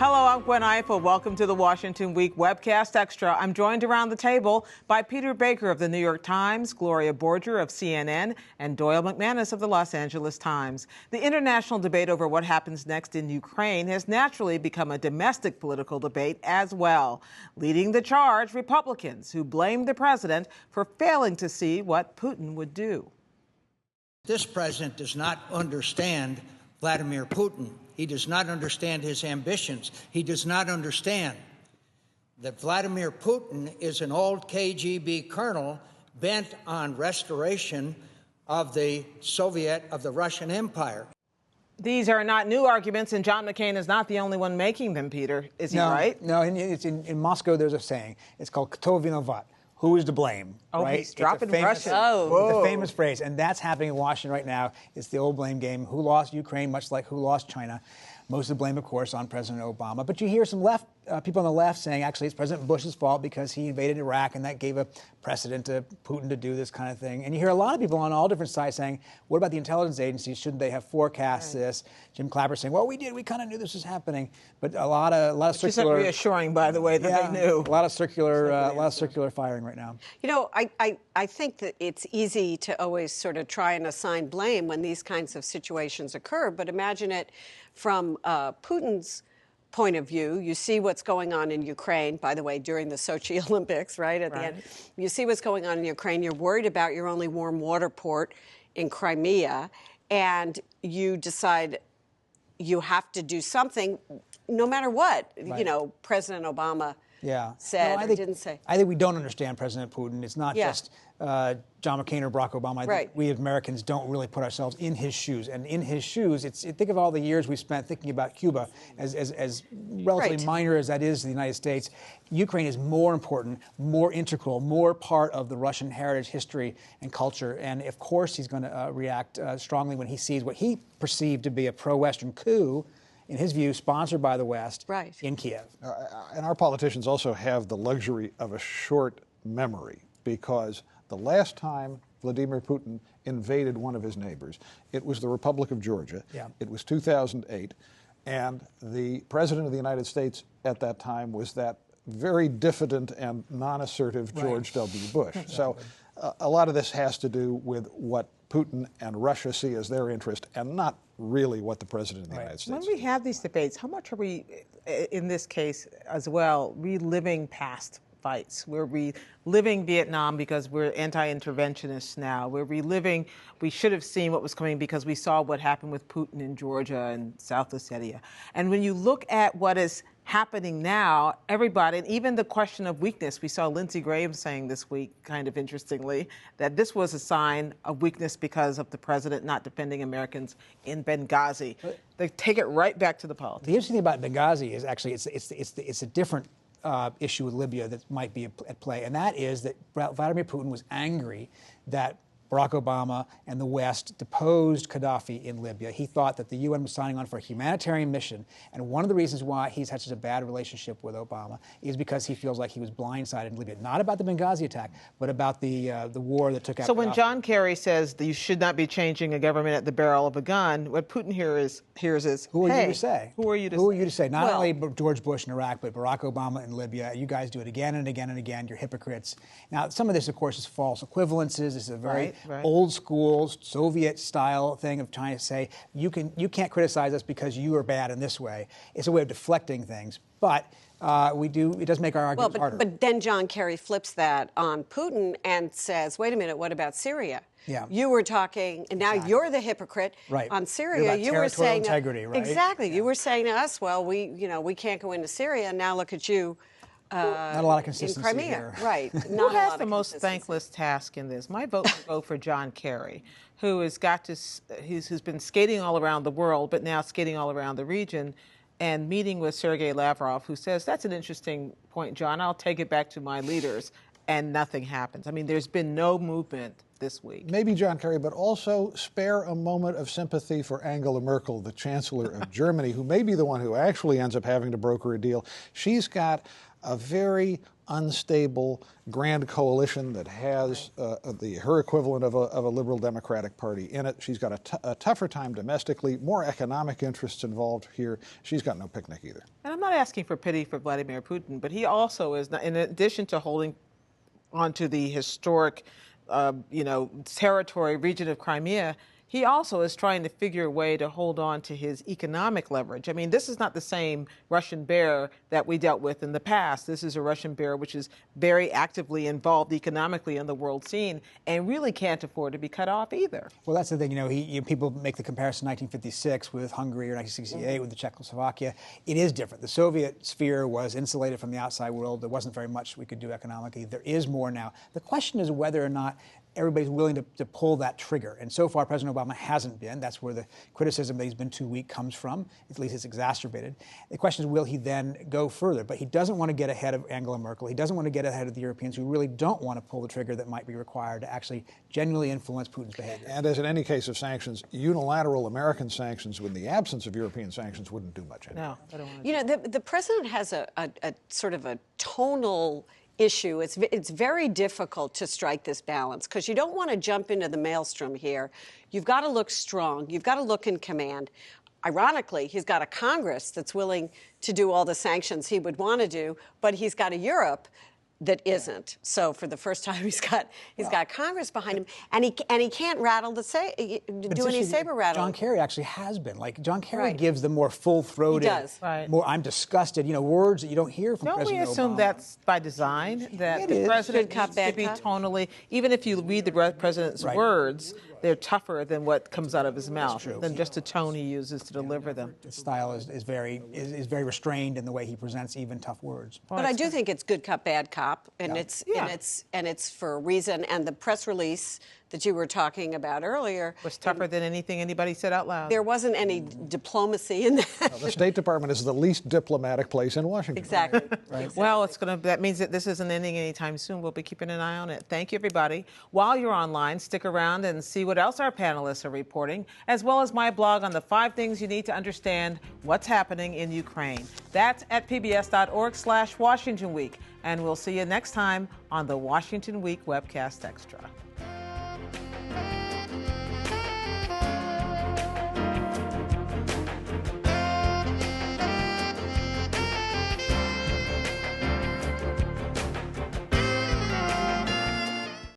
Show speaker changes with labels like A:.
A: Hello, I'm Gwen Ifill. Welcome to the Washington Week Webcast Extra. I'm joined around the table by Peter Baker of the New York Times, Gloria Borger of CNN, and Doyle McManus of the Los Angeles Times. The international debate over what happens next in Ukraine has naturally become a domestic political debate as well. Leading the charge, Republicans who blame the president for failing to see what Putin would do.
B: This president does not understand Vladimir Putin. He does not understand his ambitions. He does not understand that Vladimir Putin is an old KGB colonel bent on restoration of the Russian Empire.
A: These are not new arguments, and John McCain is not the only one making them, Peter. Is he right?
C: No, in Moscow there's a saying. It's called "Kto vinovat?" Who is to blame?
A: Oh,
C: right?
A: He's dropping Russia.
C: It's a famous phrase, and that's happening in Washington right now. It's the old blame game. Who lost Ukraine, much like who lost China. Most of the blame, of course, on President Obama. But you hear some people on the left saying, actually, it's President Bush's fault because he invaded Iraq, and that gave a precedent to Putin to do this kind of thing. And you hear a lot of people on all different sides saying, what about the intelligence agencies? Shouldn't they have forecast this? Jim Clapper saying, well, we did. We kind of knew this was happening. But a lot of circular.
A: Which isn't reassuring, by the way, that they knew.
C: A lot of circular firing right now.
D: You know, I think that it's easy to always sort of try and assign blame when these kinds of situations occur. But imagine it from Putin's point of view. You see what's going on in Ukraine, by the way, during the Sochi Olympics, right? At the end. You see what's going on in Ukraine. You're worried about your only warm water port in Crimea, and you decide you have to do something no matter what, you know, President Obama said or didn't say.
C: I think we don't understand President Putin. It's not just John McCain or Barack Obama. I think we as Americans don't really put ourselves in his shoes. And in his shoes, think of all the years we spent thinking about Cuba as relatively minor as that is to the United States. Ukraine is more important, more integral, more part of the Russian heritage, history, and culture. And of course he's going to react strongly when he sees what he perceived to be a pro-Western coup, in his view, sponsored by the West in Kiev.
E: And our politicians also have the luxury of a short memory, because the last time Vladimir Putin invaded one of his neighbors, it was the Republic of Georgia. It was 2008, and the President of the United States at that time was that very diffident and non-assertive George W. Bush. So a lot of this has to do with what Putin and Russia see as their interest, and not really what the President of the United States.
A: When we have these debates, how much are we, in this case as well, reliving past fights? We're reliving Vietnam because we're anti-interventionists now. We're reliving, we should have seen what was coming because we saw what happened with Putin in Georgia and South Ossetia. And when you look at what is happening now, everybody, and even the question of weakness, we saw Lindsey Graham saying this week, kind of interestingly, that this was a sign of weakness because of the president not defending Americans in Benghazi. They take it right back to the politics.
C: The interesting thing about Benghazi is actually it's a different issue with Libya that might be at play, and that is that Vladimir Putin was angry that Barack Obama and the West deposed Gaddafi in Libya. He thought that the UN was signing on for a humanitarian mission, and one of the reasons why he's had such a bad relationship with Obama is because he feels like he was blindsided in Libya, not about the Benghazi attack, but about the war that took out
A: So when
C: Gaddafi.
A: John Kerry says that you should not be changing a government at the barrel of a gun, what Putin hears is,
C: who are you to say?
A: Who are you to say?
C: Who are you to say? Not only George Bush in Iraq, but Barack Obama in Libya. You guys do it again and again and again. You're hypocrites. Now, some of this, of course, is false equivalences. This is a very old school Soviet style thing of trying to say you can't criticize us because you are bad in this way. It's a way of deflecting things, but it does make our arguments harder.
D: But then John Kerry flips that on Putin and says, wait a minute, what about Syria? You were talking, and now you're the hyprypocrat on Syria.
C: You were saying integrity, right?
D: Exactly. You were saying to us, well, we can't go into Syria, and now look at you.
C: Not a lot of consistency
D: in Crimea.
C: here.
D: Right.
A: Who has the most thankless task in this? My vote would go for John Kerry, who's been skating all around the world, but now skating all around the region, and meeting with Sergei Lavrov, who says, that's an interesting point, John. I'll take it back to my leaders, and nothing happens. I mean, there's been no movement this week.
E: Maybe John Kerry, but also spare a moment of sympathy for Angela Merkel, the Chancellor of Germany, who may be the one who actually ends up having to broker a deal. She's got a very unstable grand coalition that has her equivalent of a liberal Democratic Party in it. She's got a tougher time domestically, more economic interests involved here. She's got no picnic either.
A: And I'm not asking for pity for Vladimir Putin, but he also is, in addition to holding onto the historic, territory, region of Crimea, he also is trying to figure a way to hold on to his economic leverage. I mean, this is not the same Russian bear that we dealt with in the past. This is a Russian bear which is very actively involved economically in the world scene and really can't afford to be cut off either.
C: Well, that's the thing. People make the comparison 1956 with Hungary or 1968 with the Czechoslovakia. It is different. The Soviet sphere was insulated from the outside world. There wasn't very much we could do economically. There is more now. The question is whether or not everybody's willing to pull that trigger. And so far, President Obama hasn't been. That's where the criticism that he's been too weak comes from. At least it's exacerbated. The question is, will he then go further? But he doesn't want to get ahead of Angela Merkel. He doesn't want to get ahead of the Europeans who really don't want to pull the trigger that might be required to actually genuinely influence Putin's behavior.
E: And as in any case of sanctions, unilateral American sanctions with the absence of European sanctions wouldn't do much anyway.
A: No, I don't want to.
D: The president has a sort of a tonal issue. It's very difficult to strike this balance because you don't want to jump into the maelstrom here. You've got to look strong. You've got to look in command. Ironically, he's got a Congress that's willing to do all the sanctions he would want to do, but he's got a Europe that isn't. So for the first time, he's got Congress behind him, and he can't rattle the do any saber rattle.
C: John Kerry actually has been. Like John Kerry gives the more full-throated,
D: he does.
C: More I'm disgusted, words that you don't hear from
A: Don't
C: President Obama.
A: Don't we assume that's by design, that the
C: is.
A: president
D: Good cop,
A: needs
D: bad
A: to be
D: cop?
A: tonally, even if you read the president's words, they're tougher than what comes out of his mouth, than just the tone he uses to deliver them.
C: His style is very restrained in the way he presents even tough words.
D: But I do think it's good cop, bad cop, and it's for a reason. And the press release that you were talking about earlier
A: Was tougher than anything anybody said out loud.
D: There wasn't any diplomacy in that.
E: The State Department is the least diplomatic place in Washington.
D: Exactly.
A: Right. Well, that means that this isn't ending anytime soon. We'll be keeping an eye on it. Thank you, everybody. While you're online, stick around and see what else our panelists are reporting, as well as my blog on the 5 things you need to understand what's happening in Ukraine. That's at pbs.org/Washington Week. And we'll see you next time on the Washington Week Webcast Extra.